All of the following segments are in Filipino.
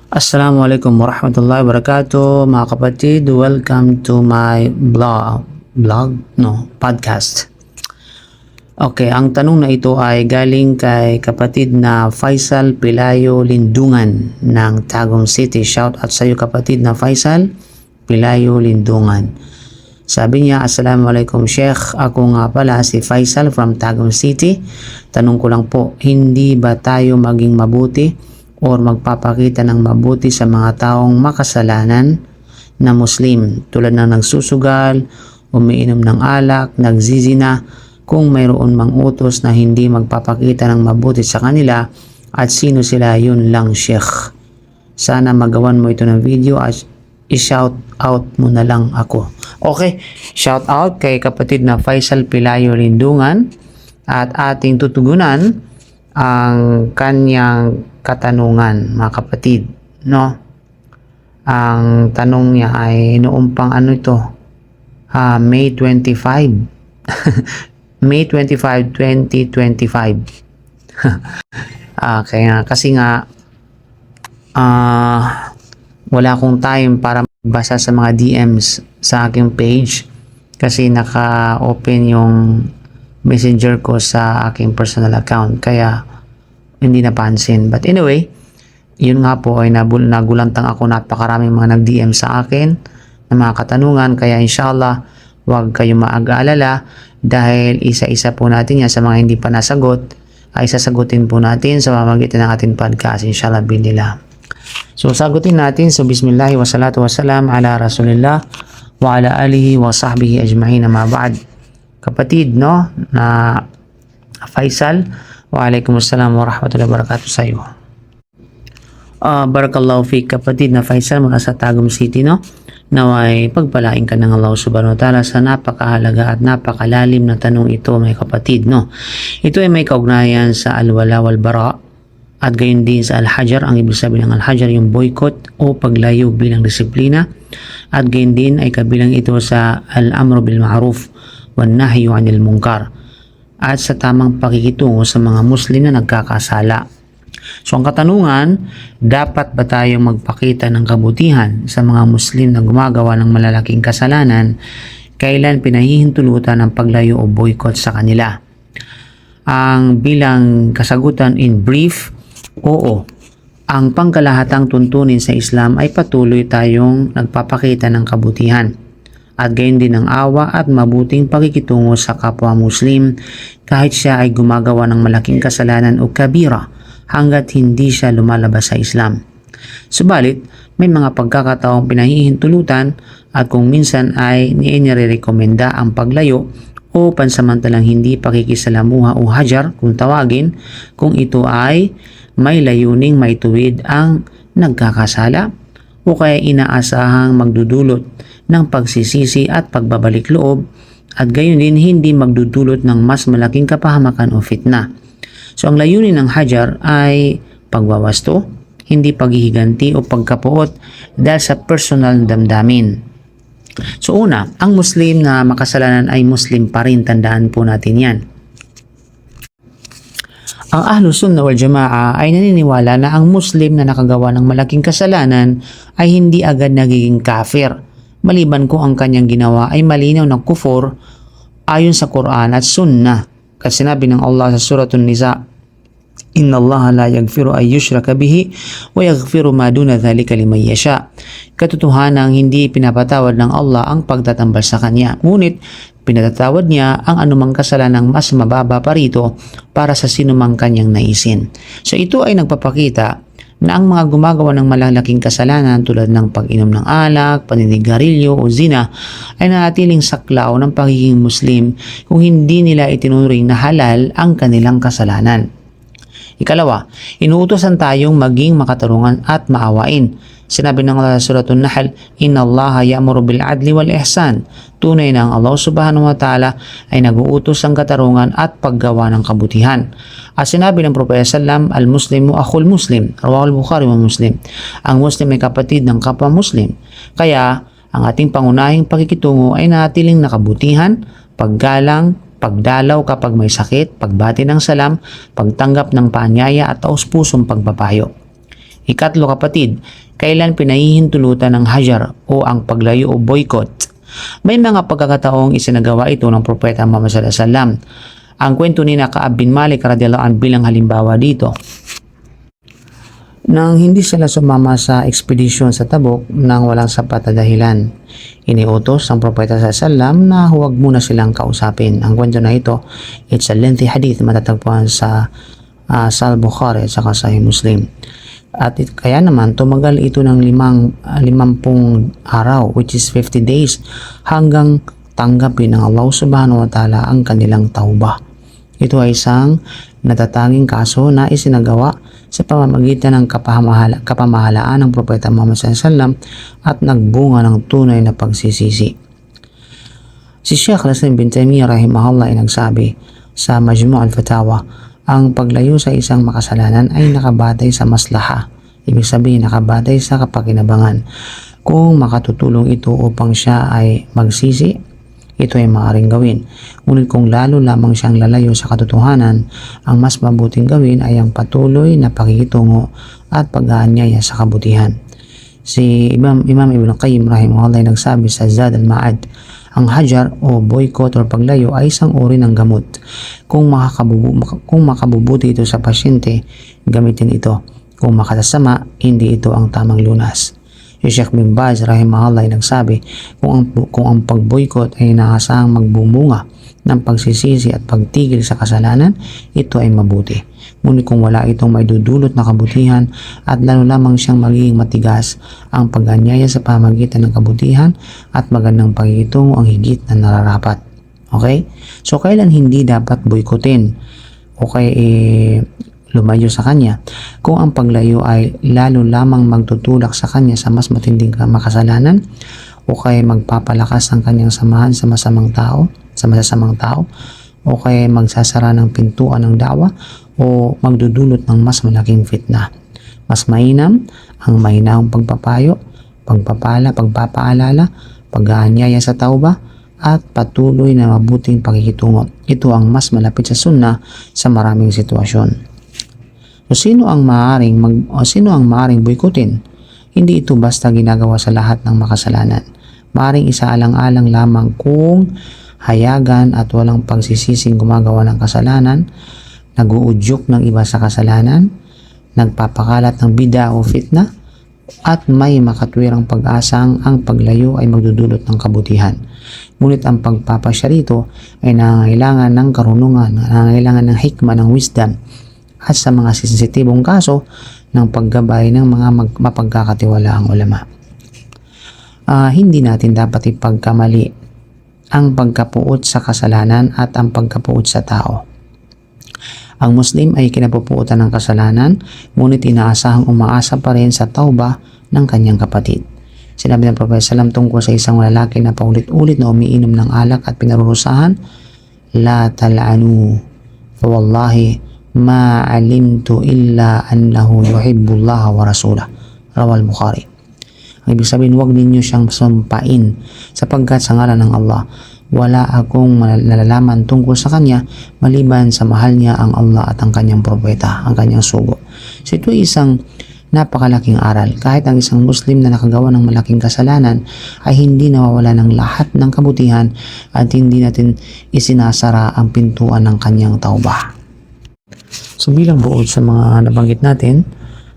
Assalamualaikum warahmatullahi wabarakatuh, mga kapatid. Welcome to my podcast. Okay, ang tanong na ito ay galing kay kapatid na Faisal Pilayo Lindungan ng Tagum City. Shout out sa iyo, kapatid na Faisal Pilayo Lindungan. Sabi niya, Assalamualaikum Sheikh, ako nga pala si Faisal from Tagum City. Tanong ko lang po, hindi ba tayo maging mabuti or magpapakita ng mabuti sa mga taong makasalanan na Muslim, tulad ng nagsusugal, umiinom ng alak, nagzizina, kung mayroon mang utos na hindi magpapakita ng mabuti sa kanila at sino sila, yun lang Sheikh. Sana magawan mo ito ng video at i-shout out mo na lang ako. Okay, shout out kay kapatid na Faisal Pilayo Lindungan at ating tutugunan ang kanyang katanungan, mga kapatid, no? Ang tanong niya ay noong pang May 25 May 25, 2025. Kaya kasi nga wala akong time para magbasa sa mga DMs sa aking page kasi naka-open yung messenger ko sa aking personal account, kaya hindi napansin. But anyway, yun nga po ay nagulantang ako, napakaraming mga nag-DM sa akin ng mga katanungan, kaya inshallah huwag kayong mag-aalala dahil isa-isa po natin yan. Sa mga hindi pa nasagot ay sasagutin po natin sa pamamagitan ng ating podcast, inshallah binillah. So sagutin natin. So bismillah wa salatu wa salam ala rasulillah wa ala alihi wa sahbihi ajma'in, amma ba'd. Kapatid, no, na Faisal, waalaikumsalam warahmatullahi wabarakatuh sa iyo. Barakallahu fiik, kapatid na Faisal mula sa Tagum City, no? Naway pagpalain ka ng Allah subhanahu wa ta'ala sa napakahalaga at napakalalim na tanong ito, may kapatid, no? Ito ay may kaugnayan sa al-wala wal-bara at gayon din sa al-hajar. Ang ibig sabihin ng al-hajar yung boycott o paglayo bilang disiplina, at gayon din ay kabilang ito sa al-amru bil ma'ruf wan nahyu 'anil munkar at sa tamang pakikitungo sa mga Muslim na nagkakasala. So ang katanungan, dapat ba tayong magpakita ng kabutihan sa mga Muslim na gumagawa ng malalaking kasalanan? Kailan pinahihintulutan ng paglayo o boycott sa kanila? Ang bilang kasagutan in brief, oo. Ang pangkalahatang tuntunin sa Islam ay patuloy tayong nagpapakita ng kabutihan at gayon din ng awa at mabuting pakikitungo sa kapwa Muslim kahit siya ay gumagawa ng malaking kasalanan o kabira, hanggat hindi siya lumalabas sa Islam. Subalit, may mga pagkakataong pinahihintulutan at kung minsan ay inirekomenda ang paglayo o pansamantalang hindi pakikisalamuha o hajar kung tawagin, kung ito ay may layuning maituwid ang nagkakasala o kaya inaasahang magdudulot ng pagsisisi at pagbabalik loob, at gayon din hindi magdudulot ng mas malaking kapahamakan o fitna. So ang layunin ng hajar ay pagwawasto, hindi paghihiganti o pagkapuot dahil sa personal damdamin. So una, ang Muslim na makasalanan ay Muslim pa rin, tandaan po natin yan. Ang Ahlus Sunnah wal Jamaa ay naniniwala na ang Muslim na nakagawa ng malaking kasalanan ay hindi agad nagiging kafir, maliban kung ang kanyang ginawa ay malinaw na kufur ayon sa Quran at Sunnah. Kasi sinabi ng Allah sa Suratul Nisa, Inna Allah la yaghfiru ay yushraka bihi wa yaghfiru ma duna dhalika liman yasha. Katotohanang hindi pinapatawad ng Allah ang pagtatambal sa kanya, ngunit pinatatawad niya ang anumang kasalanang mas mababa pa rito para sa sinumang kanyang naisin. So ito ay nagpapakita na ang mga gumagawa ng malalaking kasalanan tulad ng pag-inom ng alak, paninigarilyo o zina ay nanatiling saklaw ng pagiging Muslim kung hindi nila itinuring na halal ang kanilang kasalanan. Ikalawa, inuutosan tayong maging makatarungan at maawain. Sinabi ng Allah sa Suratul Nahl, Inna Allah ya'muru bil adli wal ihsan. Tunay na ang Allah subhanahu wa ta'ala ay nag-uutos ng katarungan at paggawa ng kabutihan. At sinabi ng Propeta sallam, al-Muslimu akhul Muslim. Rawahul Bukhari wa Muslim. Ang Muslim ay kapatid ng kapwa Muslim. Kaya, ang ating pangunahing pakikitungo ay natiling nakabutihan, paggalang, pagdalaw kapag may sakit, pagbati ng salam, pagtanggap ng paanyaya at taos-pusong pagpapayo. Ikatlo kapatid, kailan pinahihintulutan ng hajar o ang paglayo o boycott? May mga pagkakataong isinagawa ito ng Propeta Muhammad sallallahu alaihi wasallam. Ang kwento ni Ka'ab bin Malik radhiyallahu anhu bilang halimbawa dito. Nang hindi sila sumama sa ekspedisyon sa Tabuk nang walang sapat na dahilan, iniutos ang Propeta sallallahu alaihi wasallam na huwag muna silang kausapin. Ang kwento na ito, it's a lengthy hadith, matatagpuan sa Sahih Bukhari at saka Sahih Muslim. At kaya naman tumagal ito ng 50 araw, which is 50 days, hanggang tanggapin ng Allah subhanahu wa ta'ala ang kanilang tauba. Ito ay isang natatanging kaso na isinagawa sa pamamagitan ng kapamahalaan ng Propeta Muhammad SAW at nagbunga ng tunay na pagsisisi. Si Sheikh Al-Islam bin Taymiyyah rahimahullah ay nagsabi sa Majmu' al-Fatawa, ang paglayo sa isang makasalanan ay nakabatay sa maslaha. Ibig sabihin, nakabatay sa kapakinabangan. Kung makatutulong ito upang siya ay magsisi, ito ay maaaring gawin. Ngunit kung lalo lamang siyang lalayo sa katotohanan, ang mas mabuting gawin ay ang patuloy na pakikitungo at pag-aanyaya sa kabutihan. Si Imam Ibn Qayyim rahimahullah ay nagsabi sa Zad al-Ma'ad, ang hajar o boycott o paglayo ay isang uri ng gamot. Kung makabubuti ito sa pasyente, gamitin ito. Kung makasasama, hindi ito ang tamang lunas. Si Sheikh bin Baz rahimahullah ay nagsabi, kung ang pag-boycott ay inaasahang magbumunga ng pagsisisi at pagtigil sa kasalanan, ito ay mabuti. Ngunit kung wala itong may dudulot na kabutihan at lalo lamang siyang magiging matigas, ang pag-anyaya sa pamagitan ng kabutihan at magandang pakikitungo ang higit na nararapat. Okay? So, kailan hindi dapat boycottin? Okay, lumayo sa kanya kung ang paglayo ay lalo lamang magtutulak sa kanya sa mas matinding makasalanan o kaya magpapalakas ang kanyang samahan sa masasamang tao o kaya magsasara ng pintuan ng dawa o magdudulot ng mas malaking fitna. Mas mainam ang mahinahong pagpapayo, pagpapaalala, pag-aanyaya sa tauba at patuloy na mabuting pakikitungo. Ito ang mas malapit sa sunnah sa maraming sitwasyon. So, sino ang maaring boycottin? Hindi ito basta ginagawa sa lahat ng makasalanan. Maaring isaalang-alang lamang kung hayagan at walang pagsisising gumagawa ng kasalanan, nag-uudyok ng iba sa kasalanan, nagpapakalat ng bida o fitna, at may makatwirang pag-asang ang paglayo ay magdudulot ng kabutihan. Ngunit ang pagpapasya rito ay nangangailangan ng karunungan, nangangailangan ng hikma, ng wisdom, at sa mga sensitibong kaso ng paggabay ng mga mapagkakatiwalaang ulama. Hindi natin dapat ipagkamali ang pagkapuot sa kasalanan at ang pagkapuot sa tao. Ang Muslim ay kinapupuotan ng kasalanan, ngunit inaasahang umaasa pa rin sa tauba ng kanyang kapatid. Sinabi ng Propeta sallam tungkol sa isang lalaki na paulit-ulit na umiinom ng alak at pinarurusahan, la tal'anu, fa wallahi ma alimtu illa annahu yuhibbullaha wa rasulah. Rawal Bukhari. Ang ibig sabihin, huwag ninyo siyang sumpain sapagkat sa ngalan ng Allah, wala akong nalalaman tungkol sa kanya maliban sa mahal niya ang Allah at ang kanyang propeta, ang kanyang sugo. So ito isang napakalaking aral. Kahit ang isang Muslim na nakagawa ng malaking kasalanan ay hindi nawawala ng lahat ng kabutihan at hindi natin isinasara ang pintuan ng kanyang tauba. So bilang buod sa mga nabanggit natin,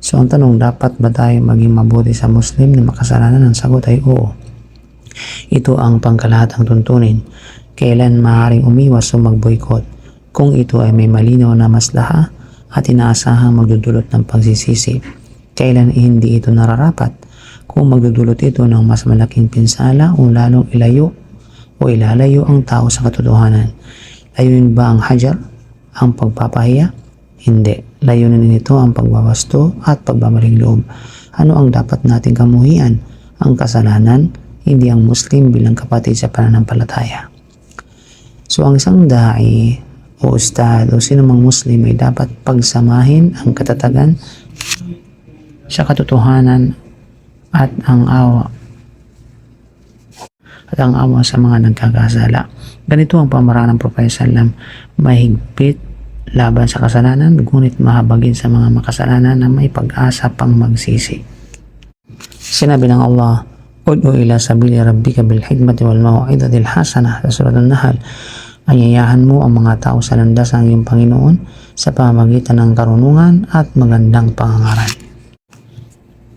so ang tanong, dapat ba tayo maging mabuti sa Muslim na makasalanan? Ang sagot ay oo. Ito ang pangkalahatang tuntunin. Kailan maaaring umiwas o mag-boycott? Kung ito ay may malinaw na maslaha at inaasahang magdudulot ng pagsisisi. Kailan hindi ito nararapat? Kung magdudulot ito ng mas malaking pinsala o lalong ilalayo ang tao sa katotohanan. Layunin ba ang hajar? Ang pagpapahiya? Hindi. Layunin nito ang pagwawasto at pagmamaling loob. Ano ang dapat nating kamuhian? Ang kasalanan, hindi ang Muslim bilang kapatid sa pananampalataya. So ang isang da'i o ustad o sinumang Muslim ay dapat pagsamahin ang katatagan sa katotohanan at ang awa sa mga nagkakasala. Ganito ang pamaraan ng Propeta sallam, mahigpit laban sa kasalanan, ngunit mahabagin sa mga makasalanan na may pag-asa pang magsisi. Sinabi ng Allah, Ud'u ila sabili rabbika bil hikmati wal mau'izatil hasanah sa Surah An-Nahl. Ayayahan mo ang mga tao sa landas ng iyong Panginoon sa pamamagitan ng karunungan at magandang pangangaral.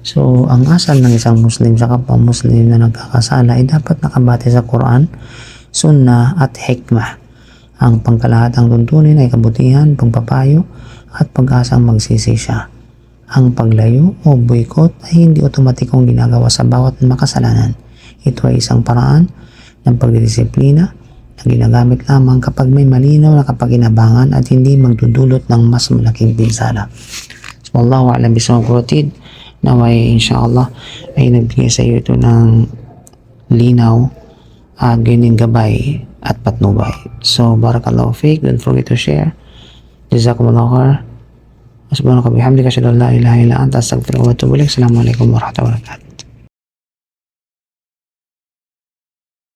So, ang asal ng isang Muslim sa kapwa Muslim na nagkakasala ay dapat nakabate sa Quran, Sunnah at Hikmah. Ang pangkalahatang tuntunin ay kabutihan, pagpapayo at pag-asang magsisi siya. Ang paglayo o boycott ay hindi otomatikong ginagawa sa bawat makasalanan. Ito ay isang paraan ng pagdidisiplina na ginagamit lamang kapag may malinaw na kapakinabangan at hindi magdudulot ng mas malaking pinsala. So, Wallahu a'lam bishawab. Naway inshallah ay nagbigay sa iyo ito ng linaw at ganyan gabay at patnubay. So barakallahu fiik. Don't forget to share. Jazakumullahu khair. Subhanaka bihamdika asyhadu an la ilaha illa anta astaghfiruka wa atubu ilaik. Assalamualaikum warahmatullahi wabarakatuh.